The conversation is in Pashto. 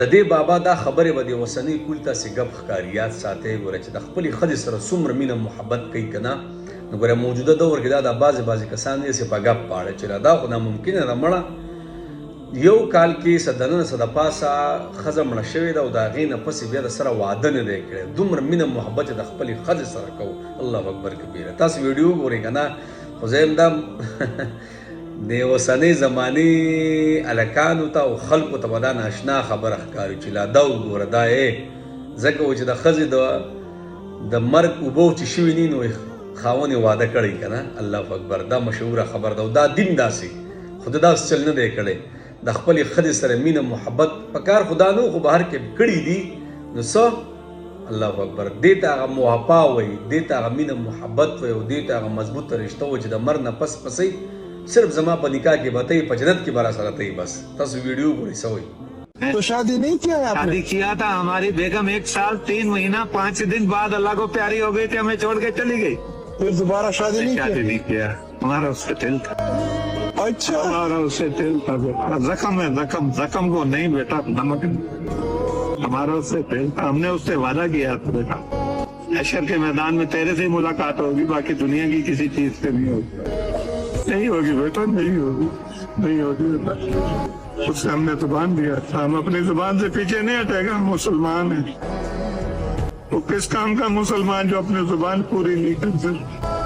د دې بابا دا خبرې به د اوسنۍ کول تاسې ګپ ښکاري یاد ساتئ ګوره چې د خپلې ښځې سره څومره مینه محبت کوي که نه نو ګوره موجوده دور کې دا د بعضې کسان داسې په ګپ پاړه چې دا خو ناممکنه ده مړه یو کال کې څه دننه څه د پاسه ښځه مړه شوې ده او د هغې نه پسې بیا د سره واده نه دی کړی دومره مینه محبت چې د خپلې ښځې سره کوو الله اکبر کبیره تاسو ویډیو ګورئ که نه خو زه یم دا د اوسنۍ زمانې هلکانو ته او خلکو ته به دا ناشنا خبره ښکاري چې لا دا وګوره دا ځکه و چې د ښځې د مرګ اوبه چې شوي ني نو خاوند یې واده کړی که نه الله اکبر دا مشهوره خبر ده او دا دین داسې خو د داسې چل نه دی کړی د خپلې ښځې سره مینه محبت په کار خو دا نه خو بهر کې کړي دي نو څه الله اکبر دې ته هغه موافا وایي دې ته هغه مینه محبت وایي او دې ته هغه مضبوطه رشته وایي چې د مرګ نه پس صرف زما په نکاح کې به ته په جنت کې به را سره ته بس تاسو ویډیو ګورئ څه وایي तो शादी नहीं किया है आपने? शादी किया था हमारी बेगम 1 साल 3 महीना 5 दिन बाद अल्लाह को प्यारी हो गई थी हमें छोड़ के चली गई फिर दोबारा शादी नहीं शादी किया? नहीं किया हमारा उससे दिल था अच्छा हमारा उससे दिल था बेटा जख्म है जख्म को नहीं बेटा नमक हमारा उससे दिल था हमने उससे वादा किया था बेटा हशर के मैदान में तेरे से मुलाकात होगी बाकी दुनिया की किसी चीज से नहीं होगी नहीं होगी बेटा नहीं होगी बेटा उससे हमने जुबान दिया था हम अपनी जुबान से पीछे नहीं हटेगा हम मुसलमान हैं वो किस काम का मुसलमान जो अपनी जुबान पूरी नहीं कर सकता